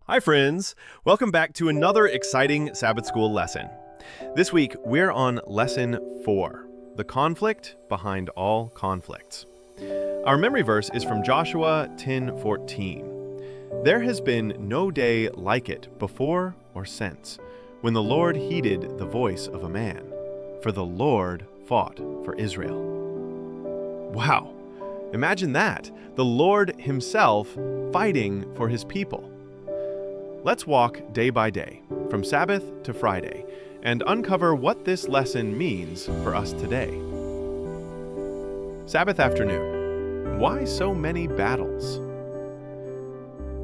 Hi friends! Welcome back to another exciting Sabbath School lesson. This week we're on Lesson 4, the conflict behind all conflicts. Our memory verse is from Joshua 10:14. There has been no day like it before or since, when the Lord heeded the voice of a man, for the Lord fought for Israel. Wow! Imagine that, the Lord himself fighting for his people. Let's walk day by day, from Sabbath to Friday, and uncover what this lesson means for us today. Sabbath afternoon. Why so many battles?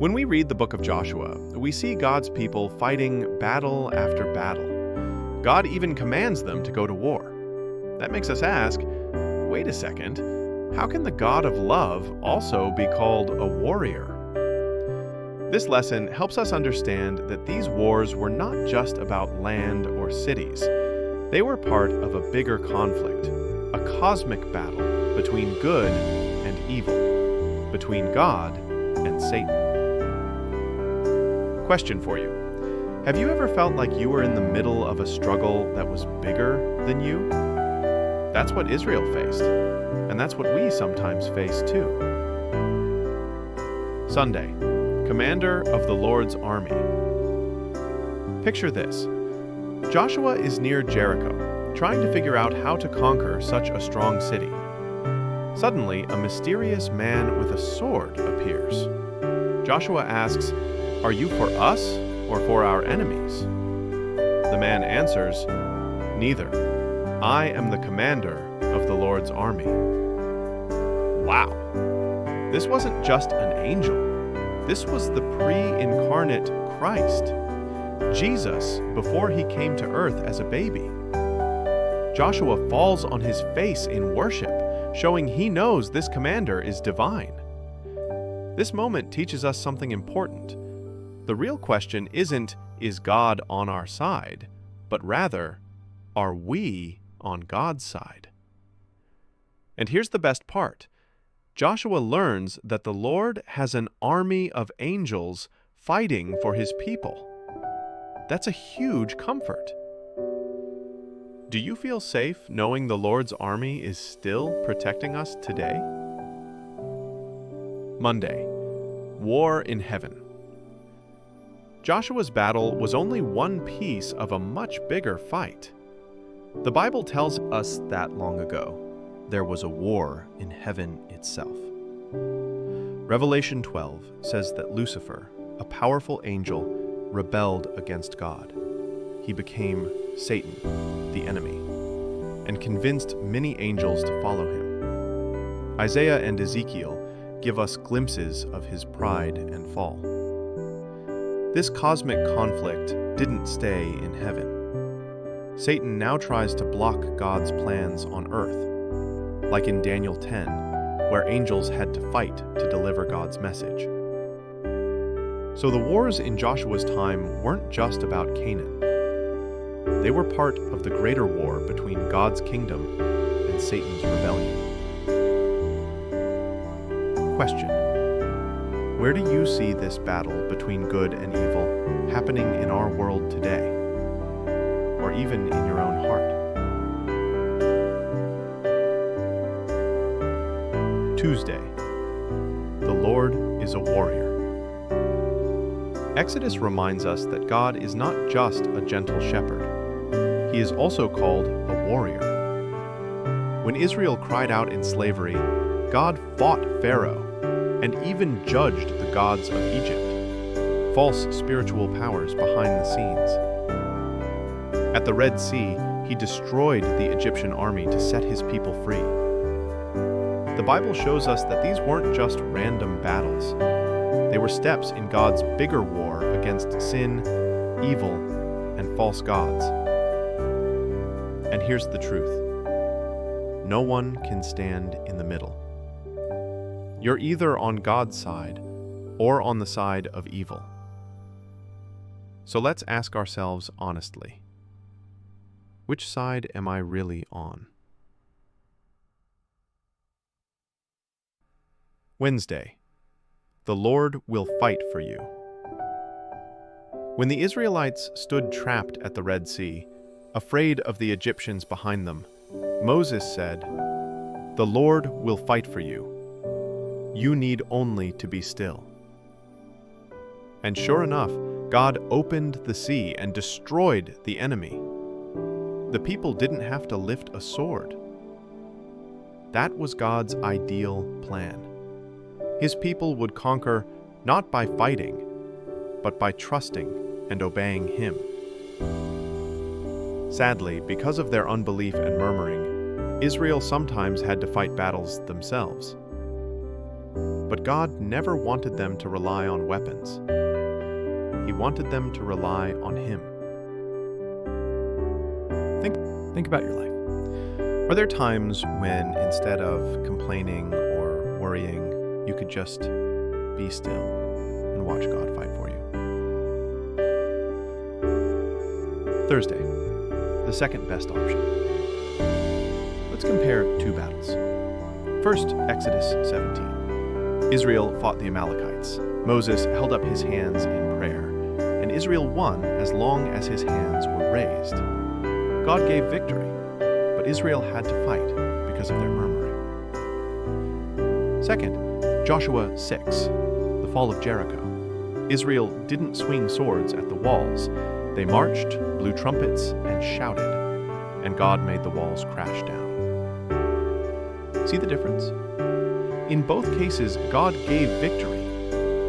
When we read the book of Joshua, we see God's people fighting battle after battle. God even commands them to go to war. That makes us ask, wait a second, how can the God of love also be called a warrior? This lesson helps us understand that these wars were not just about land or cities. They were part of a bigger conflict, a cosmic battle between good and evil, between God and Satan. Question for you. Have you ever felt like you were in the middle of a struggle that was bigger than you? That's what Israel faced, and that's what we sometimes face too. Sunday. Commander of the Lord's army. Picture this. Joshua is near Jericho, trying to figure out how to conquer such a strong city. Suddenly, a mysterious man with a sword appears. Joshua asks, "Are you for us or for our enemies?" The man answers, "Neither. I am the commander of the Lord's army." Wow! This wasn't just an angel. This was the pre-incarnate Christ, Jesus, before he came to earth as a baby. Joshua falls on his face in worship, showing he knows this commander is divine. This moment teaches us something important. The real question isn't, is God on our side, but rather, are we on God's side? And here's the best part. Joshua learns that the Lord has an army of angels fighting for his people. That's a huge comfort. Do you feel safe knowing the Lord's army is still protecting us today? Monday. War in heaven. Joshua's battle was only one piece of a much bigger fight. The Bible tells us that long ago, there was a war in heaven itself. Revelation 12 says that Lucifer, a powerful angel, rebelled against God. He became Satan, the enemy, and convinced many angels to follow him. Isaiah and Ezekiel give us glimpses of his pride and fall. This cosmic conflict didn't stay in heaven. Satan now tries to block God's plans on earth, like in Daniel 10, where angels had to fight to deliver God's message. So the wars in Joshua's time weren't just about Canaan. They were part of the greater war between God's kingdom and Satan's rebellion. Question: where do you see this battle between good and evil happening in our world today, or even in your own heart? Tuesday. The Lord is a warrior. Exodus reminds us that God is not just a gentle shepherd. He is also called a warrior. When Israel cried out in slavery, God fought Pharaoh and even judged the gods of Egypt, false spiritual powers behind the scenes. At the Red Sea, he destroyed the Egyptian army to set his people free. The Bible shows us that these weren't just random battles. They were steps in God's bigger war against sin, evil, and false gods. And here's the truth. No one can stand in the middle. You're either on God's side or on the side of evil. So let's ask ourselves honestly, which side am I really on? Wednesday. The Lord will fight for you. When the Israelites stood trapped at the Red Sea, afraid of the Egyptians behind them, Moses said, "The Lord will fight for you. You need only to be still." And sure enough, God opened the sea and destroyed the enemy. The people didn't have to lift a sword. That was God's ideal plan. His people would conquer not by fighting, but by trusting and obeying Him. Sadly, because of their unbelief and murmuring, Israel sometimes had to fight battles themselves. But God never wanted them to rely on weapons. He wanted them to rely on Him. Think about your life. Are there times when, instead of complaining or worrying, you could just be still and watch God fight for you? Thursday, the second best option. Let's compare two battles. First, Exodus 17. Israel fought the Amalekites. Moses held up his hands in prayer, and Israel won as long as his hands were raised. God gave victory, but Israel had to fight because of their murmuring. Second, Joshua 6, the fall of Jericho. Israel didn't swing swords at the walls. They marched, blew trumpets, and shouted, and God made the walls crash down. See the difference? In both cases, God gave victory,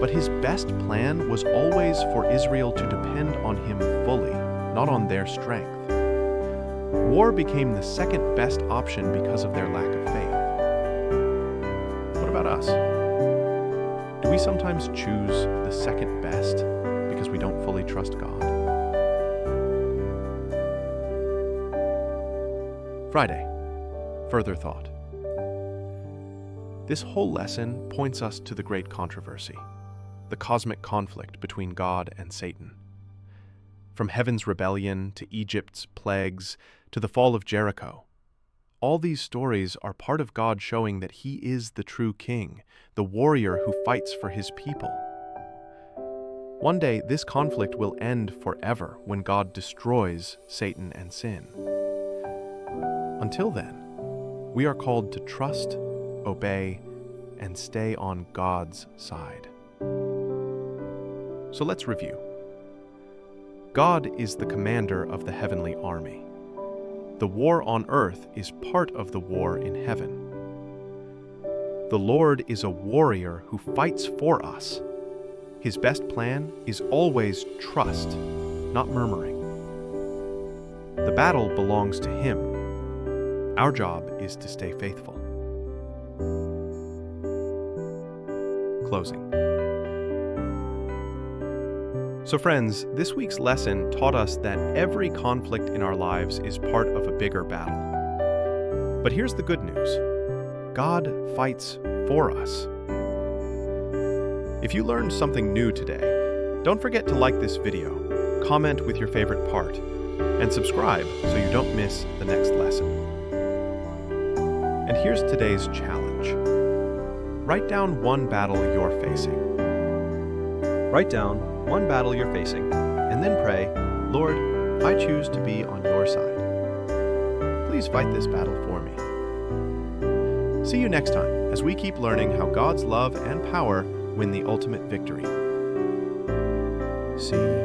but His best plan was always for Israel to depend on Him fully, not on their strength. War became the second best option because of their lack of faith. What about us? Do we sometimes choose the second best because we don't fully trust God? Friday, further thought. This whole lesson points us to the great controversy, the cosmic conflict between God and Satan. From heaven's rebellion to Egypt's plagues to the fall of Jericho, all these stories are part of God showing that He is the true king, the warrior who fights for His people. One day, this conflict will end forever when God destroys Satan and sin. Until then, we are called to trust, obey, and stay on God's side. So let's review. God is the commander of the heavenly army. The war on earth is part of the war in heaven. The Lord is a warrior who fights for us. His best plan is always trust, not murmuring. The battle belongs to Him. Our job is to stay faithful. Closing. So friends, this week's lesson taught us that every conflict in our lives is part of a bigger battle. But here's the good news. God fights for us. If you learned something new today, don't forget to like this video, comment with your favorite part, and subscribe so you don't miss the next lesson. And here's today's challenge. Write down one battle you're facing. Write down one battle you're facing, and then pray, "Lord, I choose to be on your side. Please fight this battle for me." See you next time as we keep learning how God's love and power win the ultimate victory. See you.